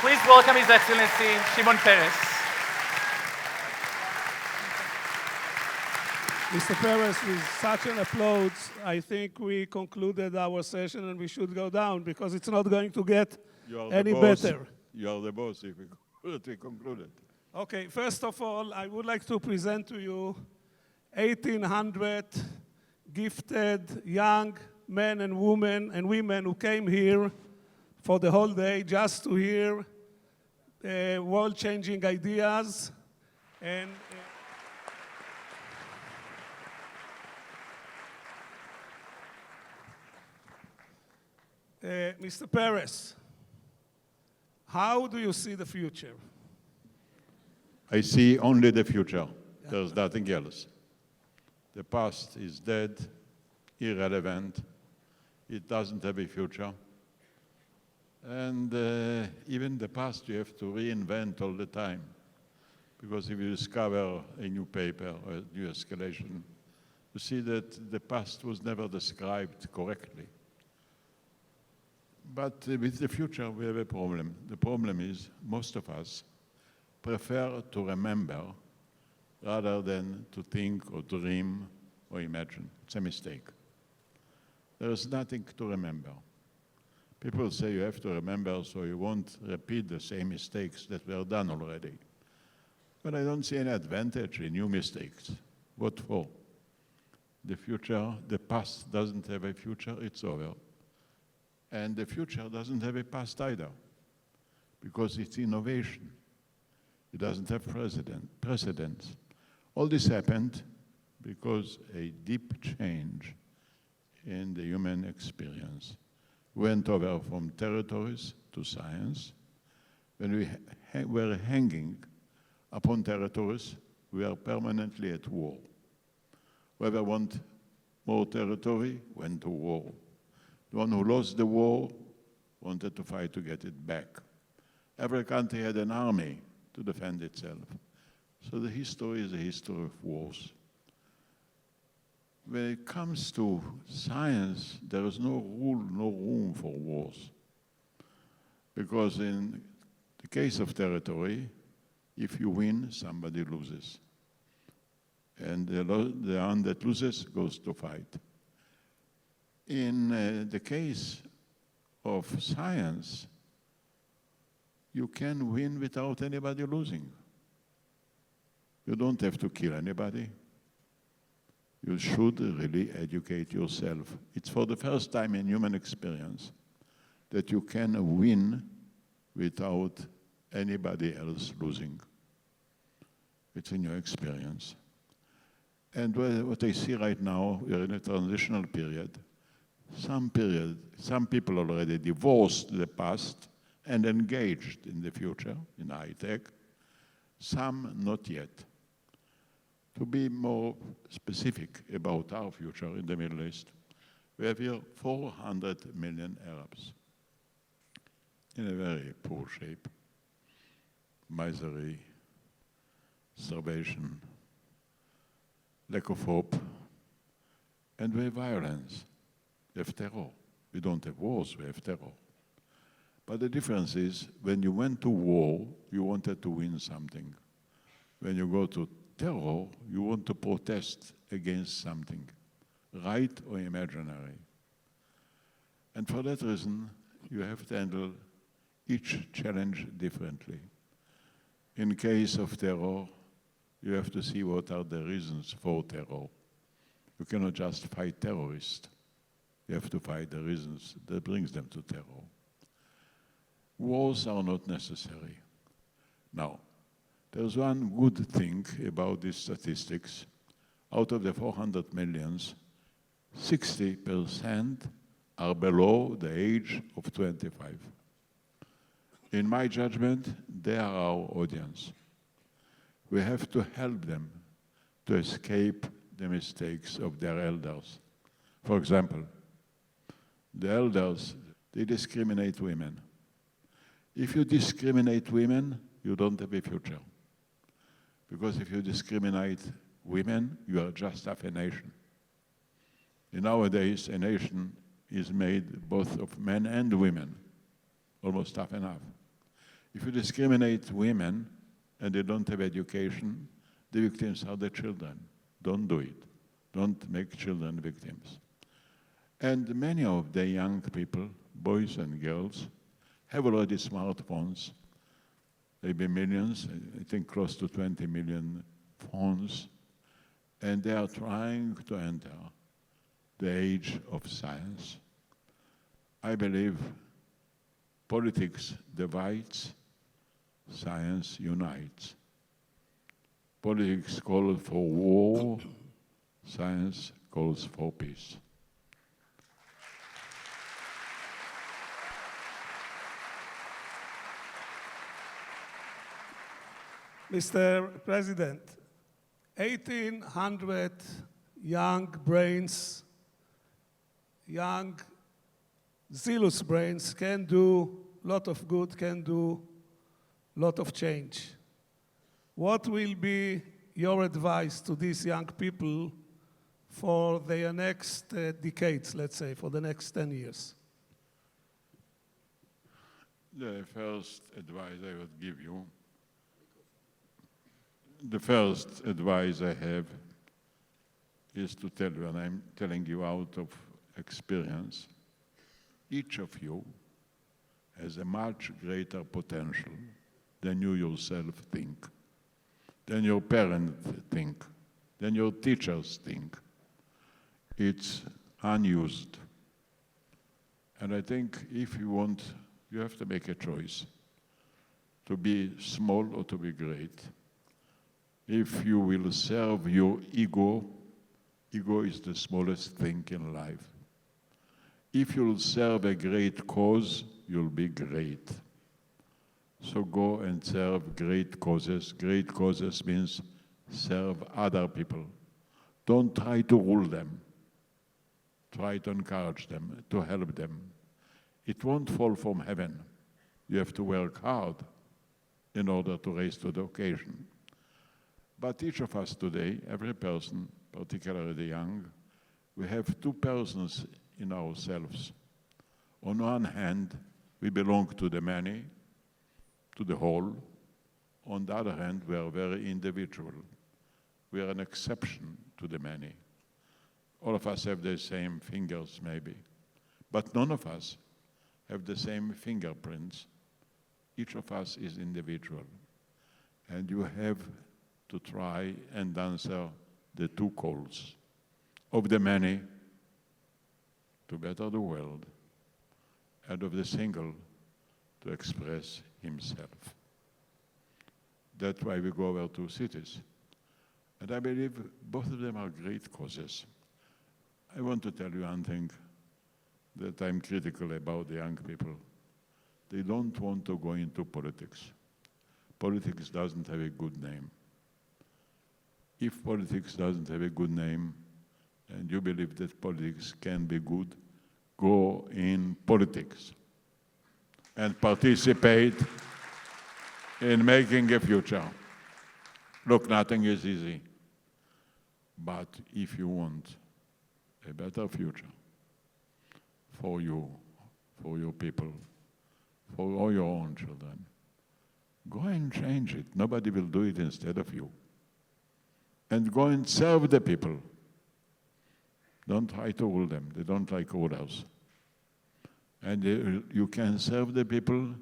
Please welcome His Excellency Shimon Peres. Mr. Peres, with such an applause, I think we concluded our session and we should go down because it's not going to get any better. You are the boss if we concluded. Okay, first of all, I would like to present to you 1,800 gifted young men and women who came here for the whole day just to hear world-changing ideas. And Mr. Peres, how do you see the future? I see only the future. There's nothing else. The past is dead, irrelevant. It doesn't have a future. And even the past you have to reinvent all the time. Because if you discover a new paper or a new escalation, you see that the past was never described correctly. But with the future, we have a problem. The problem is most of us prefer to remember rather than to think or dream or imagine. It's a mistake. There is nothing to remember. People say you have to remember so you won't repeat the same mistakes that were done already. But I don't see any advantage in new mistakes. What for? The future, the past doesn't have a future, it's over. And the future doesn't have a past either, because it's innovation. It doesn't have precedence. All this happened because a deep change in the human experience went over from territories to science. When we were hanging upon territories, we are permanently at war. Whoever wants more territory went to war. The one who lost the war wanted to fight to get it back. Every country had an army to defend itself. So the history is a history of wars. When it comes to science, there is no rule, no room for wars. Because in the case of territory, if you win, somebody loses. And the one that loses goes to fight. In the case of science, you can win without anybody losing. You don't have to kill anybody. You should really educate yourself. It's for the first time in human experience that you can win without anybody else losing. It's in your experience. And what I see right now, we're in a transitional period. Some people already divorced the past and engaged in the future, in high-tech. Some not yet. To be more specific about our future in the Middle East, we have here 400 million Arabs in a very poor shape. Misery, starvation, lack of hope, and we have violence. We have terror. We don't have wars, we have terror. But the difference is, when you went to war, you wanted to win something. When you go to terror, you want to protest against something, right or imaginary. And for that reason, you have to handle each challenge differently. In case of terror, you have to see what are the reasons for terror. You cannot just fight terrorists. You have to fight the reasons that brings them to terror. Wars are not necessary. Now, there's one good thing about these statistics. Out of the 400 millions, 60% are below the age of 25. In my judgment, they are our audience. We have to help them to escape the mistakes of their elders. For example, the elders, they discriminate women. If you discriminate women, you don't have a future. Because if you discriminate women, you are just half a nation. Nowadays, a nation is made both of men and women, almost half and half. If you discriminate women and they don't have education, the victims are the children. Don't do it. Don't make children victims. And many of the young people, boys and girls, have already smartphones. Maybe millions, I think close to 20 million phones, and they are trying to enter the age of science. I believe politics divides, science unites. Politics calls for war, science calls for peace. Mr. President, 1,800 young brains, young zealous brains can do a lot of good, can do a lot of change. What will be your advice to these young people for their next decades, let's say, for the next 10 years? The first advice I would give you, the first advice I have is to tell you, and I'm telling you out of experience, each of you has a much greater potential than you yourself think, than your parents think, than your teachers think. It's unused. And I think if you want, you have to make a choice to be small or to be great. If you will serve your ego, ego is the smallest thing in life. If you'll serve a great cause, you'll be great. So go and serve great causes. Great causes means serve other people. Don't try to rule them. Try to encourage them, to help them. It won't fall from heaven. You have to work hard in order to rise to the occasion. But each of us today, every person, particularly the young, we have two persons in ourselves. On one hand, we belong to the many, to the whole. On the other hand, we are very individual. We are an exception to the many. All of us have the same fingers, maybe, but none of us have the same fingerprints. Each of us is individual, and you have to try and answer the two calls of the many to better the world, and of the single to express himself. That's why we go over to cities. And I believe both of them are great causes. I want to tell you one thing that I'm critical about the young people. They don't want to go into politics. Politics doesn't have a good name. If politics doesn't have a good name, and you believe that politics can be good, go in politics and participate in making a future. Look, nothing is easy, but if you want a better future for you, for your people, for all your own children, go and change it. Nobody will do it instead of you. And go and serve the people. Don't try to rule them. They don't like rulers. And you can serve the people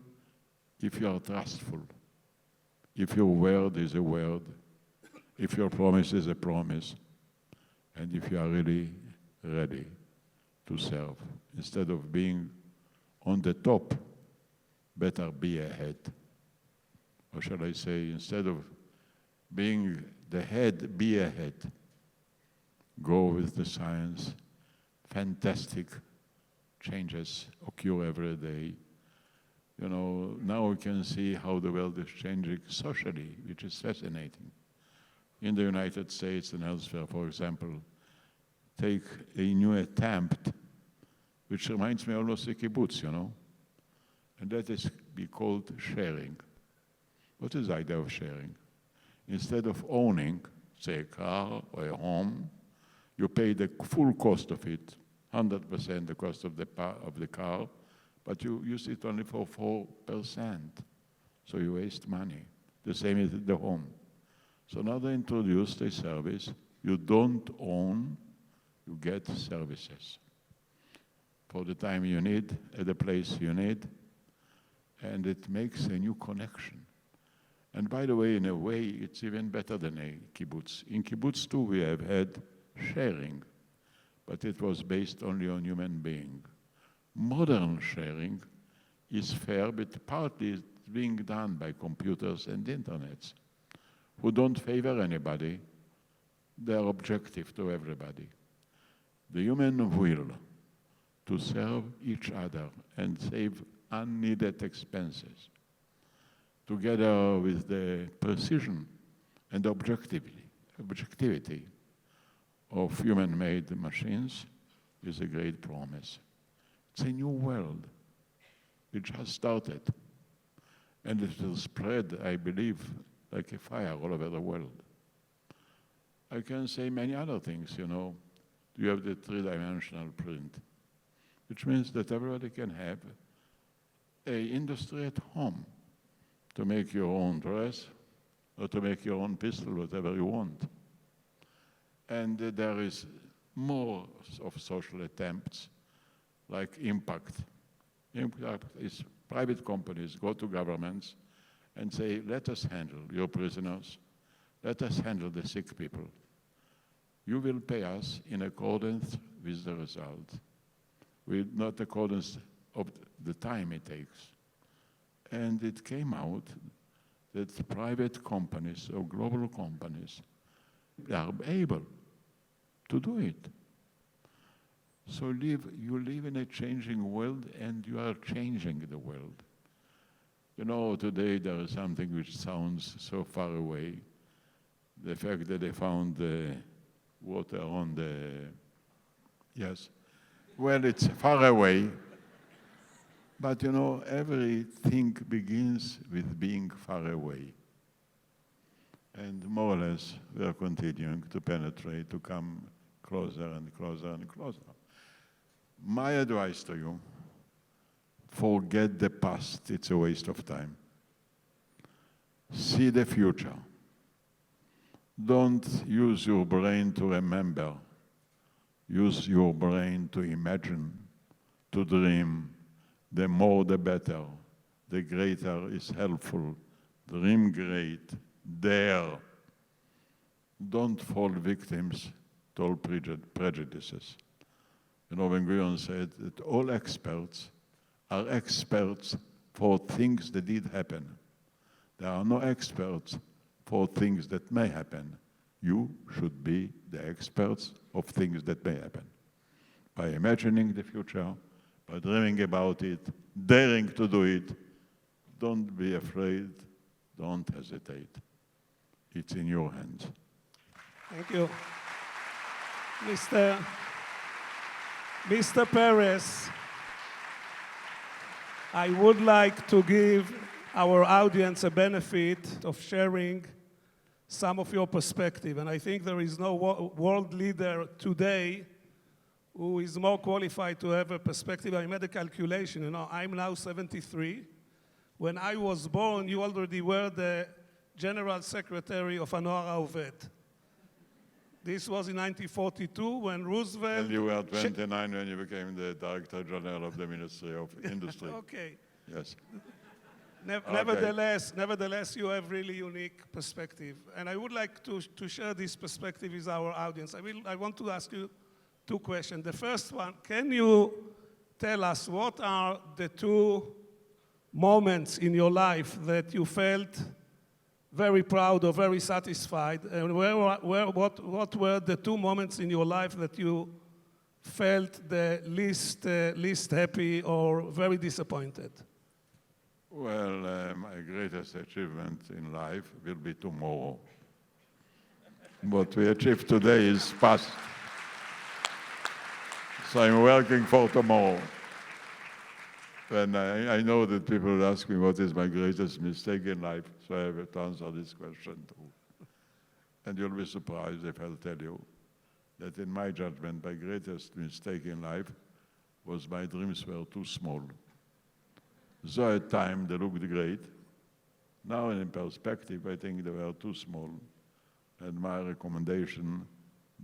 if you are trustful, if your word is a word, if your promise is a promise, and if you are really ready to serve. Instead of being on the top, better be ahead. Or shall I say, instead of being the head, be ahead. Go with the science. Fantastic changes occur every day. You know, now we can see how the world is changing socially, which is fascinating. In the United States and elsewhere, for example, take a new attempt, which reminds me almost of kibbutz, you know, and that is be called sharing. What is the idea of sharing? Instead of owning, say, a car or a home, you pay the full cost of it, 100% the cost of the car, but you use it only for 4%. so you waste money. The same is at the home. So now they introduced a service. You don't own, you get services for the time you need, at the place you need, and it makes a new connection. And by the way, in a way, it's even better than a kibbutz. In kibbutz, too, we have had sharing, but it was based only on human being. Modern sharing is fair, but partly it's being done by computers and internets, who don't favor anybody. They are objective to everybody. The human will to serve each other and save unneeded expenses, together with the precision and objectivity of human-made machines, is a great promise. It's a new world. It just started. And it will spread, I believe, like a fire all over the world. I can say many other things, you know. You have the three-dimensional print, which means that everybody can have an industry at home to make your own dress or to make your own pistol, whatever you want. And there is more of social attempts, like impact. Impact is private companies go to governments and say, let us handle your prisoners, let us handle the sick people. You will pay us in accordance with the result, with not accordance of the time it takes. And it came out that private companies or global companies are able to do it. So you live in a changing world, and you are changing the world. You know, today there is something which sounds so far away. The fact that they found water on the, yes. Well, it's far away. But you know, everything begins with being far away. And more or less, we are continuing to penetrate, to come closer and closer and closer. My advice to you, forget the past, it's a waste of time. See the future. Don't use your brain to remember. Use your brain to imagine, to dream. The more the better. The greater is helpful. Dream great. Dare. Don't fall victims to all prejudices. You know, Ben-Gurion said that all experts are experts for things that did happen. There are no experts for things that may happen. You should be the experts of things that may happen. By imagining the future, by dreaming about it, daring to do it, don't be afraid, don't hesitate. It's in your hands. Thank you. Mr. Peres, I would like to give our audience a benefit of sharing some of your perspective. And I think there is no world leader today who is more qualified to have a perspective. I made a calculation, you know, I'm now 73. When I was born, you already were the General Secretary of Anoar Oved. This was in 1942 when Roosevelt... And you were 29 when you became the Director General of the Ministry of Industry. Okay. Yes. Nevertheless, you have really unique perspective. And I would like to share this perspective with our audience. I want to ask you two questions. The first one, can you tell us what are the two moments in your life that you felt very proud or very satisfied? And what were the two moments in your life that you felt the least happy or very disappointed? Well, my greatest achievement in life will be tomorrow. What we achieved today is past. So I'm working for tomorrow. And I know that people will ask me what is my greatest mistake in life, so I have to answer this question too. And you'll be surprised if I'll tell you that in my judgment, my greatest mistake in life was my dreams were too small. So at time they looked great, Now in perspective, I think they were too small. And my recommendation,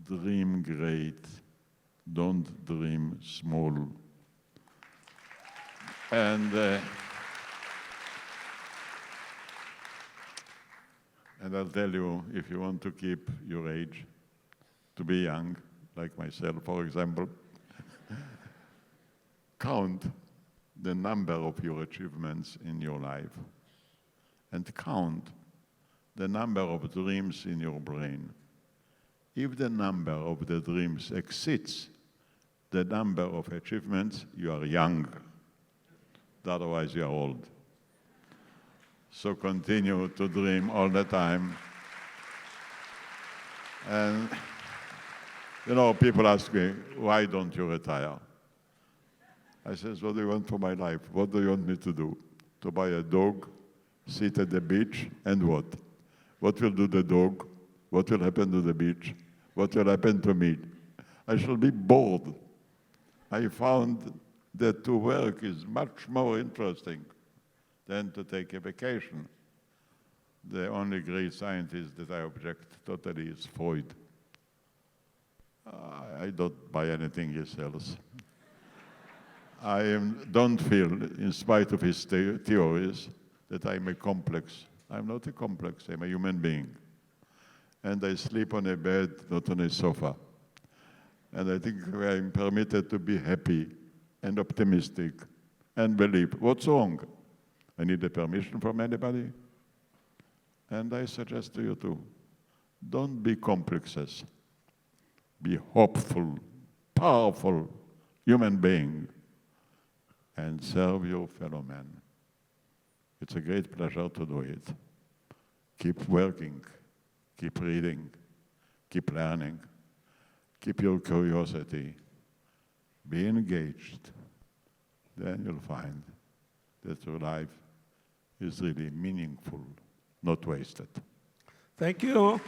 dream great, don't dream small. And I'll tell you, if you want to keep your age, to be young, like myself, for example, count the number of your achievements in your life and count the number of dreams in your brain. If the number of the dreams exceeds the number of achievements, you are young. Otherwise, you are old. So continue to dream all the time. And, you know, people ask me, why don't you retire? I says, what do you want for my life? What do you want me to do? To buy a dog, sit at the beach, and what? What will do the dog? What will happen to the beach? What will happen to me? I shall be bored. I found that to work is much more interesting than to take a vacation. The only great scientist that I object totally is Freud. I don't buy anything he sells. Don't feel, in spite of his theories, that I'm a complex. I'm not a complex, I'm a human being. And I sleep on a bed, not on a sofa. And I think I'm permitted to be happy and optimistic and believe. What's wrong? I need a permission from anybody? And I suggest to you too, don't be complexes. Be hopeful, powerful human being and serve your fellow man. It's a great pleasure to do it. Keep working, keep reading, keep learning, keep your curiosity, be engaged. Then you'll find that your life is really meaningful, not wasted. Thank you.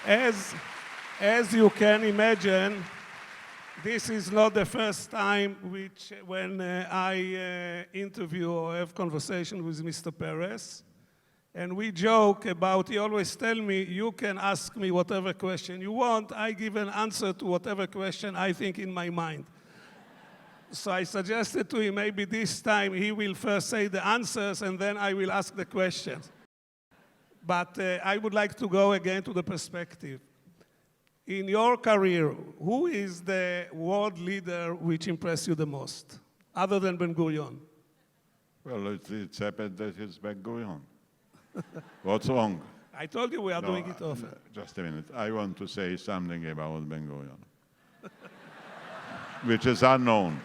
As you can imagine, this is not the first time when I interview or have conversation with Mr. Peres. And we joke about, he always tell me, you can ask me whatever question you want. I give an answer to whatever question I think in my mind. So I suggested to him, maybe this time he will first say the answers and then I will ask the questions. But I would like to go again to the perspective. In your career, who is the world leader which impressed you the most, other than Ben-Gurion? Well, it's happened that it's Ben-Gurion. What's wrong? I told you we are doing it often. Just a minute. I want to say something about Ben-Gurion, which is unknown.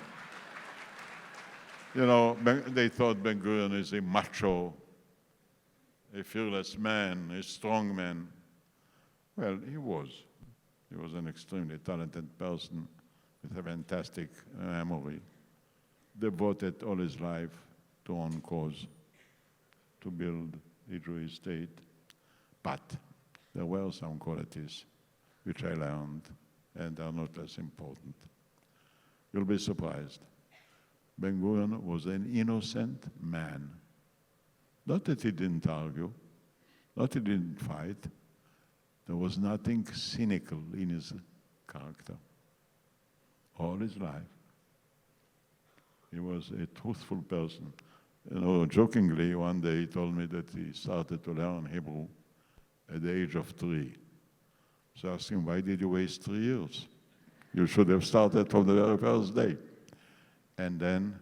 You know, they thought Ben-Gurion is a macho, a fearless man, a strong man. Well, he was. He was an extremely talented person with a fantastic memory, devoted all his life to one cause, to build the Jewish state. But there were some qualities which I learned and are not less important. You'll be surprised. Ben-Gurion was an innocent man. Not that he didn't argue, not that he didn't fight. There was nothing cynical in his character. All his life, he was a truthful person. You know, jokingly, one day he told me that he started to learn Hebrew at the age of 3. So I asked him, why did you waste 3 years? You should have started from the very first day. And then,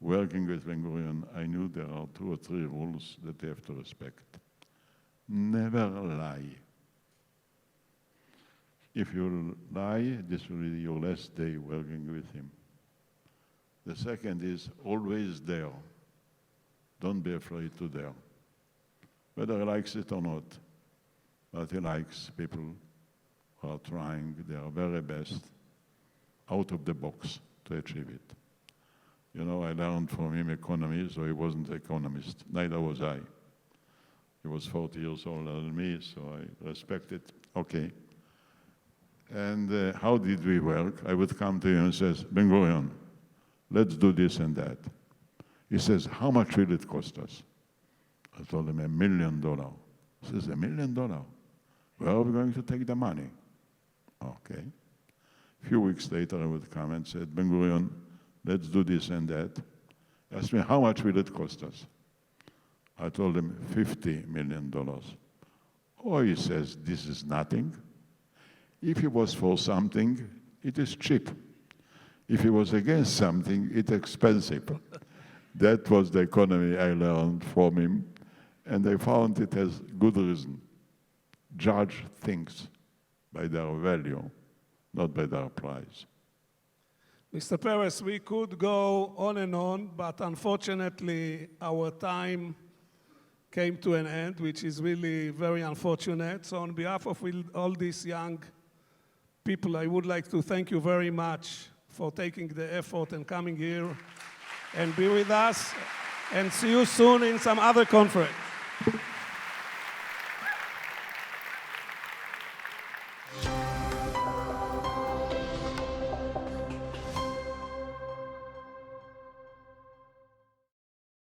working with Ben-Gurion, I knew there are 2 or 3 rules that you have to respect. Never lie. If you lie, this will be your last day working with him. The second is always dare. Don't be afraid to dare. Whether he likes it or not, but he likes people who are trying their very best out of the box to achieve it. You know, I learned from him economy, so he wasn't an economist. Neither was I. He was 40 years older than me, so I respect it. Okay. And how did we work? I would come to him and says, Ben-Gurion, let's do this and that. He says, how much will it cost us? I told him, $1 million. He says, $1 million? Where are we going to take the money? Okay. A few weeks later, I would come and said, Ben-Gurion, let's do this and that. He asked me, how much will it cost us? I told him, $50 million. Oh, he says, this is nothing. If it was for something, it is cheap. If it was against something, it's expensive. That was the economy I learned from him, and I found it has good reason. Judge things by their value, not by their price. Mr. Peres, we could go on and on, but unfortunately, our time came to an end, which is really very unfortunate. So on behalf of all these young people, I would like to thank you very much for taking the effort and coming here and be with us, and see you soon in some other conference.